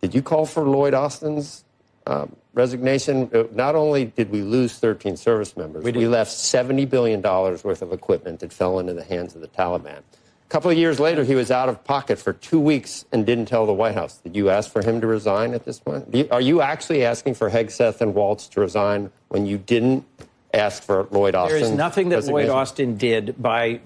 did you call for Lloyd Austin's resignation? Not only did we lose 13 service members, we left $70 billion worth of equipment that fell into the hands of the Taliban. A couple of years later, he was out of pocket for 2 weeks and didn't tell the White House. Did you ask for him to resign at this point? Are you actually asking for Hegseth and Waltz to resign when you didn't ask for Lloyd Austin? There is nothing that Lloyd Austin did by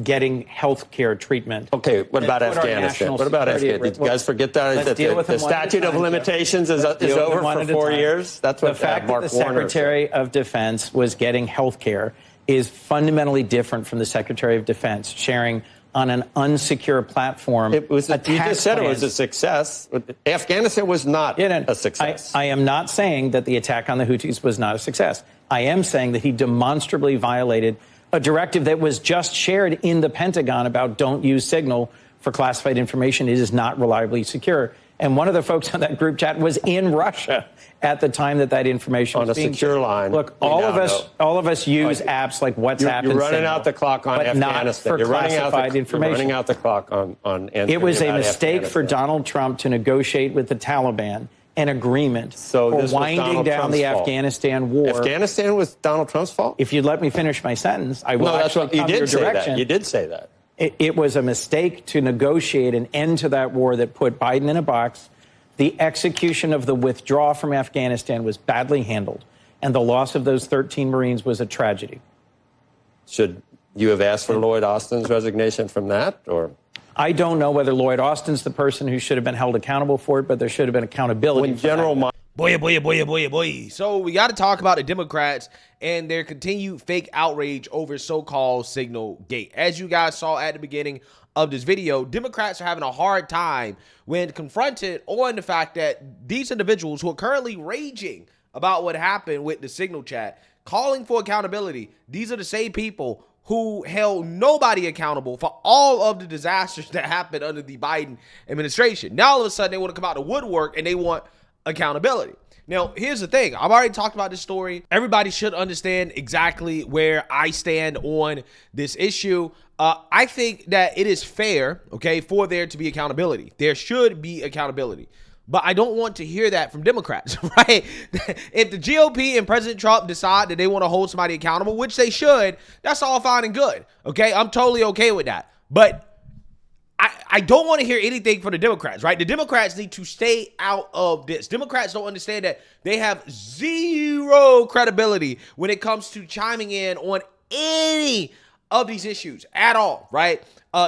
getting health care treatment. Okay, what about Afghanistan? What about Afghanistan? Did you guys forget that? The statute of limitations is over for 4 years? That's what the fact that the Secretary of Defense was getting health care is fundamentally different from the Secretary of Defense sharing on an unsecure platform. You just said it was a success. Afghanistan was not a success. I am not saying that the attack on the Houthis was not a success. I am saying that he demonstrably violated a directive that was just shared in the Pentagon about don't use signal for classified information. It is not reliably secure. And one of the folks on that group chat was in Russia at the time that information was being secure line. Look, all of us use apps like WhatsApp. You're running out the clock on Afghanistan. You're classified information. You're running out the clock on. It was a mistake for Donald Trump to negotiate with the Taliban an agreement for winding down the Afghanistan war. Afghanistan was Donald Trump's fault? If you'd let me finish my sentence, I will actually come your direction. You did say that. It was a mistake to negotiate an end to that war that put Biden in a box. The execution of the withdrawal from Afghanistan was badly handled, and the loss of those 13 Marines was a tragedy. Should you have asked for Lloyd Austin's resignation from that, or? I don't know whether Lloyd Austin's the person who should have been held accountable for it, but there should have been accountability. Boy. So we got to talk about the Democrats and their continued fake outrage over so-called Signal Gate. As you guys saw at the beginning of this video, Democrats are having a hard time when confronted on the fact that these individuals who are currently raging about what happened with the Signal chat, calling for accountability, these are the same people who held nobody accountable for all of the disasters that happened under the Biden administration. Now, all of a sudden, they want to come out of the woodwork and they want accountability. Now, here's the thing. I've already talked about this story. Everybody should understand exactly where I stand on this issue. I think that it is fair, okay, for there to be accountability. There should be accountability. But I don't want to hear that from Democrats, right? If the GOP and President Trump decide that they want to hold somebody accountable, which they should, that's all fine and good, okay? I'm totally okay with that. But I don't want to hear anything from the Democrats, right? The Democrats need to stay out of this. Democrats don't understand that they have zero credibility when it comes to chiming in on any of these issues at all, right?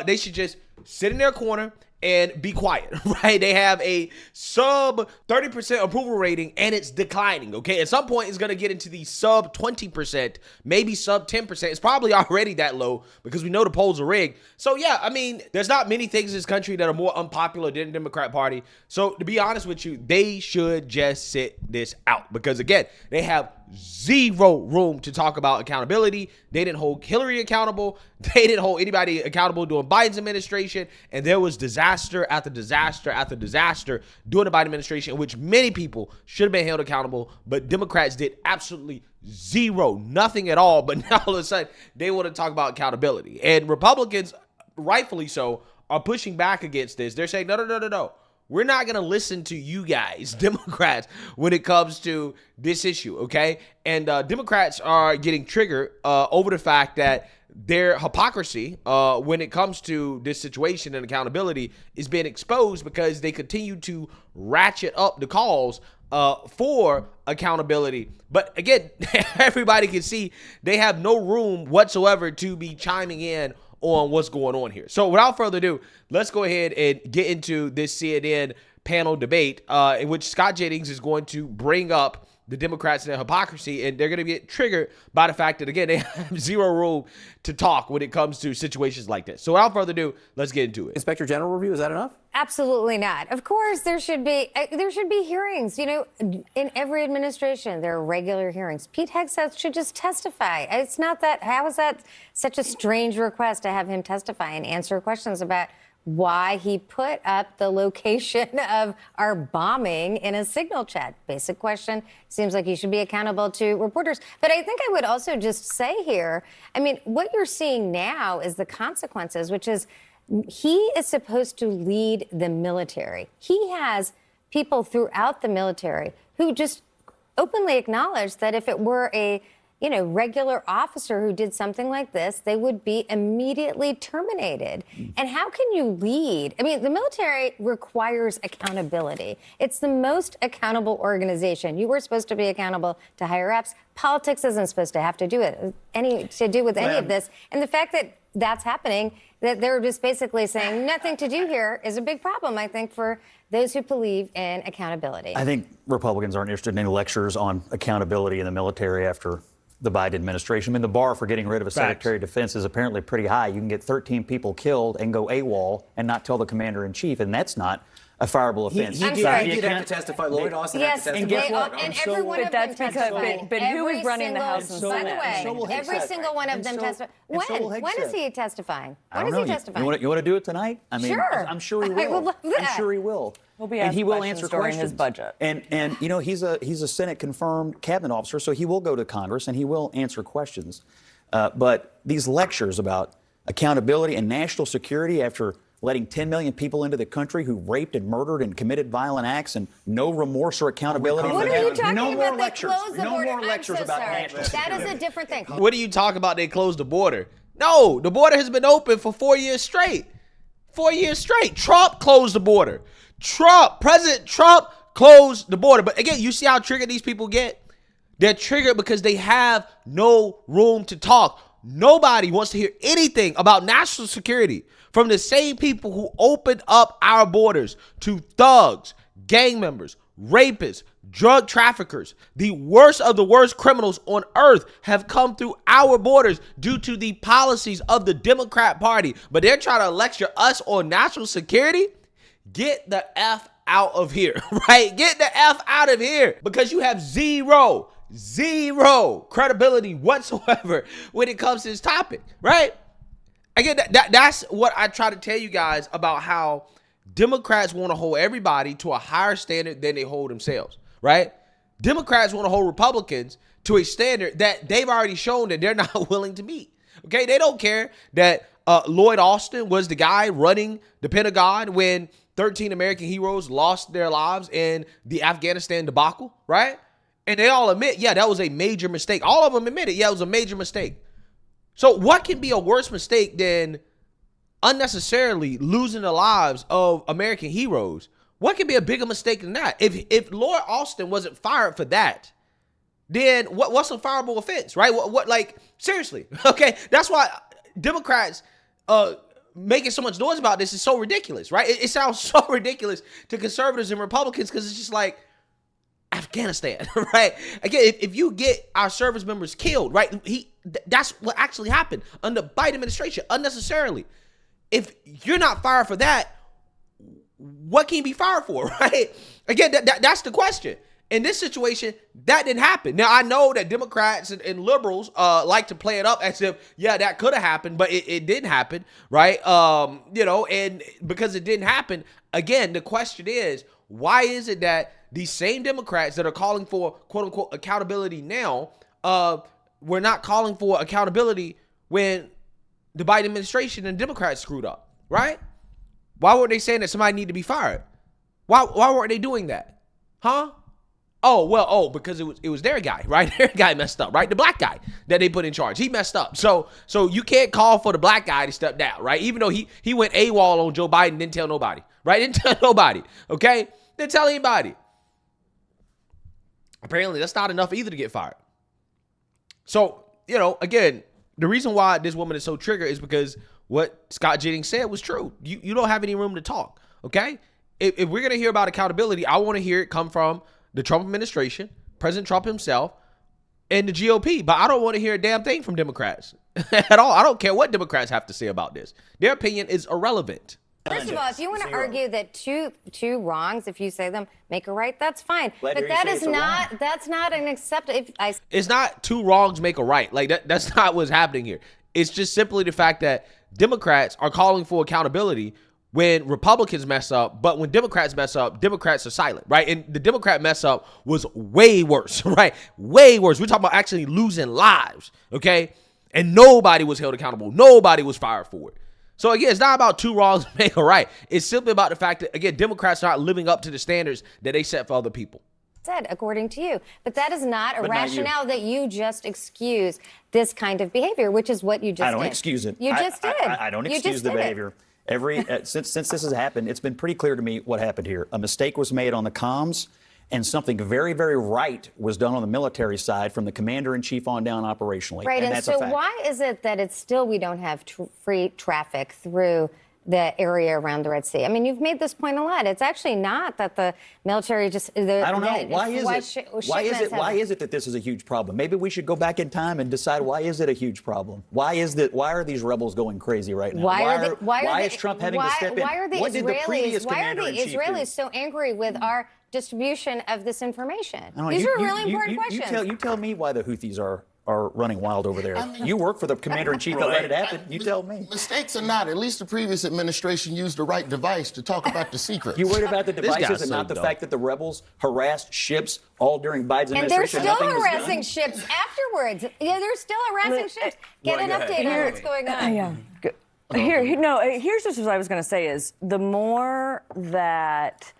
They should just sit in their corner and be quiet, right? They have a sub 30% approval rating and it's declining, okay? At some point, it's going to get into the sub 20%, maybe sub 10%. It's probably already that low because we know the polls are rigged. So, yeah, I mean, there's not many things in this country that are more unpopular than the Democrat Party. So, to be honest with you, they should just sit this out because, again, they have zero room to talk about accountability. They didn't hold Hillary accountable. They didn't hold anybody accountable during Biden's administration. And there was disaster after disaster after disaster during the Biden administration in which many people should have been held accountable. But Democrats did absolutely zero, nothing at all. But now all of a sudden, they want to talk about accountability. And Republicans, rightfully so, are pushing back against this. They're saying, no. We're not going to listen to you guys, Democrats, when it comes to this issue, okay? And Democrats are getting triggered over the fact that their hypocrisy when it comes to this situation and accountability is being exposed because they continue to ratchet up the calls for accountability. But again, everybody can see they have no room whatsoever to be chiming in on what's going on here. So without further ado, let's go ahead and get into this CNN panel debate in which Scott Jennings is going to bring up the Democrats and their hypocrisy, and they're going to get triggered by the fact that, again, they have zero room to talk when it comes to situations like this. So without further ado, let's get into it. Inspector General review, is that enough? Absolutely not. Of course, there should be hearings. You know, in every administration, there are regular hearings. Pete Hegseth should just testify. It's not that. How is that such a strange request to have him testify and answer questions about why he put up the location of our bombing in a Signal chat? Basic question. Seems like he should be accountable to reporters. But I think I would also just say here, I mean, what you're seeing now is the consequences, which is he is supposed to lead the military. He has people throughout the military who just openly acknowledged that if it were a regular officer who did something like this, they would be immediately terminated. And how can you lead? I mean, the military requires accountability. It's the most accountable organization. You were supposed to be accountable to higher ups. Politics isn't supposed to have to do with any of this. And the fact that that's happening, that they're just basically saying nothing to do here, is a big problem, I think, for those who believe in accountability. I think Republicans aren't interested in any lectures on accountability in the military after the Biden administration. I mean, the bar for getting rid of a Secretary of Defense is apparently pretty high. You can get 13 people killed and go AWOL and not tell the commander in chief, and that's not a fireable offense. I'm sorry. He did have to testify. Lloyd Austin had to testify. And guess what? And every one of them testified. But who is running the House and By the Senate? way, every single one of them testified. When is he testifying? When is he testifying? You want to do it tonight? I mean, sure. I'm sure he will. I would love that. I'm sure he will. He'll be and asked he will questions answer during questions. his budget. And he's a Senate confirmed cabinet officer, so he will go to Congress and he will answer questions. But these lectures about accountability and national security after letting 10 million people into the country who raped and murdered and committed violent acts and no remorse or accountability. What are you talking no about? more lectures. No more lectures so about sorry. national security. That is a different thing. What do you talk about? They closed the border. No, the border has been open for 4 years straight. 4 years straight. Trump closed the border. President Trump closed the border. But again, you see how triggered these people get? They're triggered because they have no room to talk. Nobody wants to hear anything about national security from the same people who opened up our borders to thugs, gang members, rapists, drug traffickers. The worst of the worst criminals on earth have come through our borders due to the policies of the Democrat Party. But they're trying to lecture us on national security. Get the F out of here, right? Get the F out of here, because you have zero credibility whatsoever when it comes to this topic, right? Again, that's what I try to tell you guys about how Democrats want to hold everybody to a higher standard than they hold themselves, right? Democrats want to hold Republicans to a standard that they've already shown that they're not willing to meet, okay? They don't care that Lloyd Austin was the guy running the Pentagon when 13 American heroes lost their lives in the Afghanistan debacle, right? And they all admit, yeah, that was a major mistake. All of them admitted, yeah, it was a major mistake. So what can be a worse mistake than unnecessarily losing the lives of American heroes? What can be a bigger mistake than that? If Lloyd Austin wasn't fired for that, then what's a fireable offense, right? What like, seriously, okay? That's why Democrats making so much noise about this is so ridiculous, right? It sounds so ridiculous to conservatives and Republicans because it's just like, Afghanistan, right? Again, if you get our service members killed, right? That's what actually happened under Biden administration, unnecessarily. If you're not fired for that, what can you be fired for, right? Again, that's the question. In this situation, that didn't happen. Now, I know that Democrats and liberals like to play it up as if, yeah, that could have happened, but it didn't happen, right? And because it didn't happen, again, the question is, why is it that these same Democrats that are calling for quote unquote accountability now, were not calling for accountability when the Biden administration and Democrats screwed up, right? Why weren't they saying that somebody need to be fired? Why weren't they doing that? Huh? Because it was their guy, right? Their guy messed up, right? The black guy that they put in charge, he messed up. So you can't call for the black guy to step down, right? Even though he went AWOL on Joe Biden, didn't tell nobody, right? Didn't tell nobody, okay? Didn't tell anybody. Apparently, that's not enough either to get fired. So, again, the reason why this woman is so triggered is because what Scott Jennings said was true. You don't have any room to talk, okay? If we're going to hear about accountability, I want to hear it come from the Trump administration, President Trump himself, and the GOP. But I don't want to hear a damn thing from Democrats at all. I don't care what Democrats have to say about this. Their opinion is irrelevant. First of all, if you want to argue that two wrongs, if you say them, make a right, that's fine. But that's not an acceptable. It's not two wrongs make a right. Like that's not what's happening here. It's just simply the fact that Democrats are calling for accountability when Republicans mess up, but when Democrats mess up, Democrats are silent, right? And the Democrat mess up was way worse, right? Way worse. We're talking about actually losing lives, okay? And nobody was held accountable. Nobody was fired for it. So again, it's not about two wrongs make a right. It's simply about the fact that, again, Democrats are not living up to the standards that they set for other people. Said, according to you. But that is not a But not rationale that you just excuse this kind of behavior, which is what you just did. I don't excuse it. You just did. I don't excuse the behavior. Since this has happened, it's been pretty clear to me what happened here. A mistake was made on the comms, and something very, very right was done on the military side from the commander-in-chief on down operationally. Right, and that's so a fact. why is it that it's still we don't have free traffic through the area around the Red Sea? I mean, you've made this point a lot. It's actually not that the military just... I don't know. Why is it that this is a huge problem? Maybe we should go back in time and decide, why is it a huge problem? Why are these rebels going crazy right now? Why is Trump having to step in? Why are the Israelis so angry with our distribution of this information? These are really important questions. You tell me why the Houthis are running wild over there. You work for the commander-in-chief that let it happen. You tell me. Mistakes or not, at least the previous administration used the right device to talk about the secrets. You worried about the devices and not the fact that the rebels harassed ships all during Biden's and they're administration? still harassing ships afterwards. Yeah, they're still harassing ships. Get an update on what's going on. Yeah. Here's just what I was going to say is the more that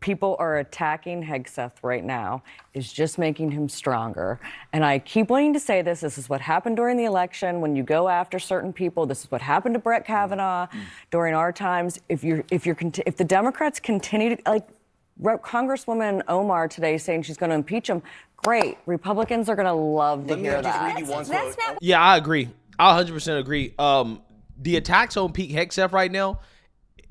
people are attacking Hegseth right now is just making him stronger. And I keep wanting to say this. This is what happened during the election when you go after certain people. This is what happened to Brett Kavanaugh during our times. If the Democrats continue to, like Congresswoman Omar today saying she's going to impeach him, great. Republicans are going to love to hear that. Yeah, I agree. I 100% agree. The attacks on Pete Hegseth right now,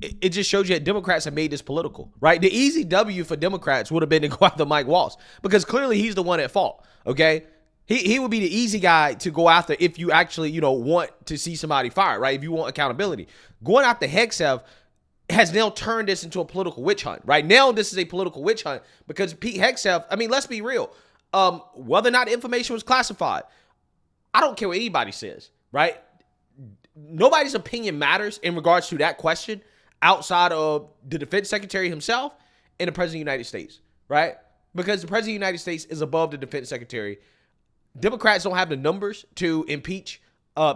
it just shows you that Democrats have made this political, right? The easy W for Democrats would have been to go after Mike Waltz because clearly he's the one at fault, okay? He would be the easy guy to go after if you actually, want to see somebody fired, right? If you want accountability. Going after Hegseth has now turned this into a political witch hunt, right? Now this is a political witch hunt because Pete Hegseth, I mean, let's be real. Whether or not information was classified, I don't care what anybody says, right? Nobody's opinion matters in regards to that question outside of the defense secretary himself and the president of the United States, right? Because the president of the United States is above the defense secretary. Democrats don't have the numbers to impeach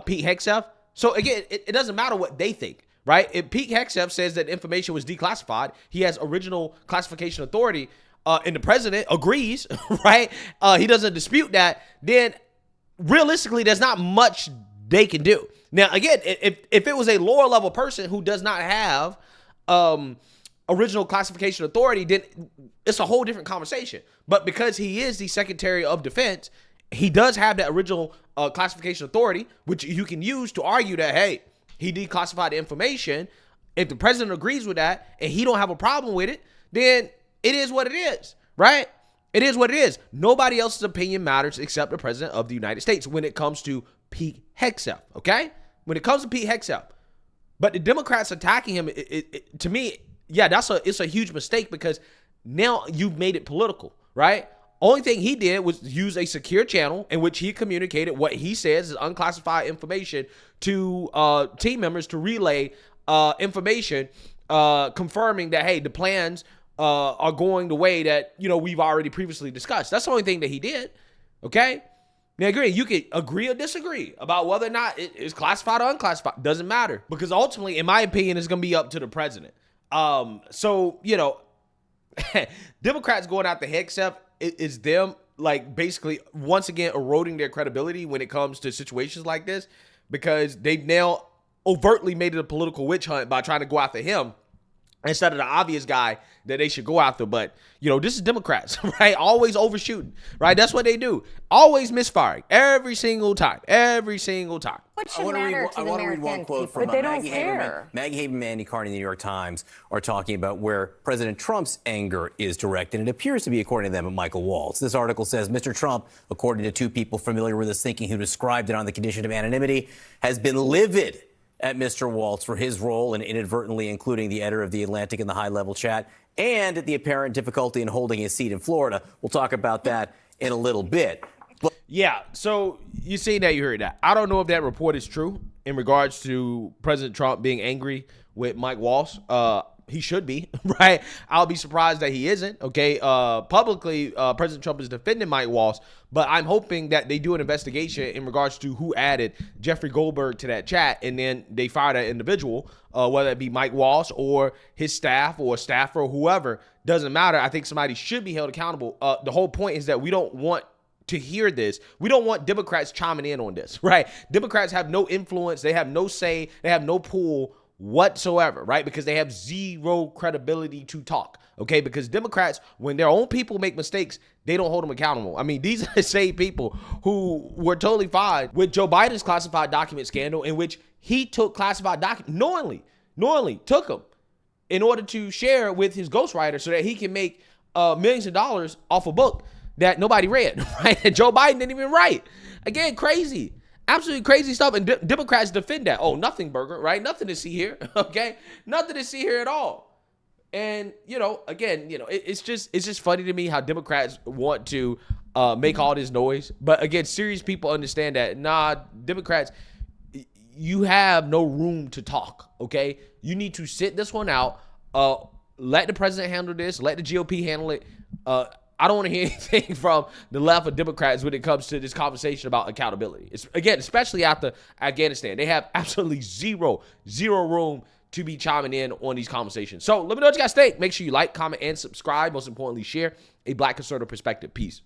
Pete Hegseth. So again, it doesn't matter what they think, right? If Pete Hegseth says that information was declassified, he has original classification authority, and the president agrees, right? He doesn't dispute that, then realistically, there's not much they can do. Now, again, if it was a lower level person who does not have original classification authority, then it's a whole different conversation. But because he is the Secretary of Defense, he does have that original classification authority, which you can use to argue that, hey, he declassified the information. If the president agrees with that and he don't have a problem with it, then it is what it is, right? It is what it is. Nobody else's opinion matters except the president of the United States when it comes to Pete Hegseth, okay? When it comes to Pete Hegseth. But the Democrats attacking him, to me, yeah, it's a huge mistake because now you've made it political, right? Only thing he did was use a secure channel in which he communicated what he says is unclassified information to team members to relay information confirming that, hey, the plans are going the way that, we've already previously discussed. That's the only thing that he did, okay? Now, agree, you could agree or disagree about whether or not it is classified or unclassified. Doesn't matter because ultimately, in my opinion, it's going to be up to the president. So, Democrats going after Hegseth is them, like, basically, once again, eroding their credibility when it comes to situations like this because they've now overtly made it a political witch hunt by trying to go after him instead of the obvious guy that they should go after. But, this is Democrats, right? Always overshooting, right? That's what they do. Always misfiring every single time. What should matter to the I want to read one quote from Maggie Haberman, Andy Carney, in the New York Times are talking about where President Trump's anger is directed. And it appears to be, according to them, at Michael Waltz. This article says Mr. Trump, according to two people familiar with his thinking who described it on the condition of anonymity, has been livid at Mr. Waltz for his role in inadvertently including the editor of The Atlantic in the high-level chat and the apparent difficulty in holding his seat in Florida. We'll talk about that in a little bit. Yeah, so you seen that, you heard that. I don't know if that report is true in regards to President Trump being angry with Mike Waltz. He should be, right? I'll be surprised that he isn't, okay? Publicly, President Trump is defending Mike Waltz, but I'm hoping that they do an investigation in regards to who added Jeffrey Goldberg to that chat, and then they fire that individual, whether it be Mike Waltz or his staff or a staffer or whoever, doesn't matter. I think somebody should be held accountable. The whole point is that we don't want to hear this. We don't want Democrats chiming in on this, right? Democrats have no influence. They have no say. They have no pull whatsoever, right? Because they have zero credibility to talk, okay? Because Democrats, when their own people make mistakes, they don't hold them accountable. I mean, these are the same people who were totally fine with Joe Biden's classified document scandal, in which he took classified documents, knowingly took them in order to share with his ghostwriter so that he can make millions of dollars off a book that nobody read, right? And Joe Biden didn't even write. Again, crazy. Absolutely crazy stuff. And Democrats defend that. Oh, nothing, Burger, right? Nothing to see here, okay? Nothing to see here at all. And, again, it's just funny to me how Democrats want to make all this noise. But, again, serious people understand that, Democrats, you have no room to talk, okay? You need to sit this one out. Let the president handle this. Let the GOP handle it. I don't want to hear anything from the left of Democrats when it comes to this conversation about accountability. Again, especially after Afghanistan. They have absolutely zero room to be chiming in on these conversations. So let me know what you guys think. Make sure you like, comment, and subscribe. Most importantly, share a Black conservative perspective. Peace.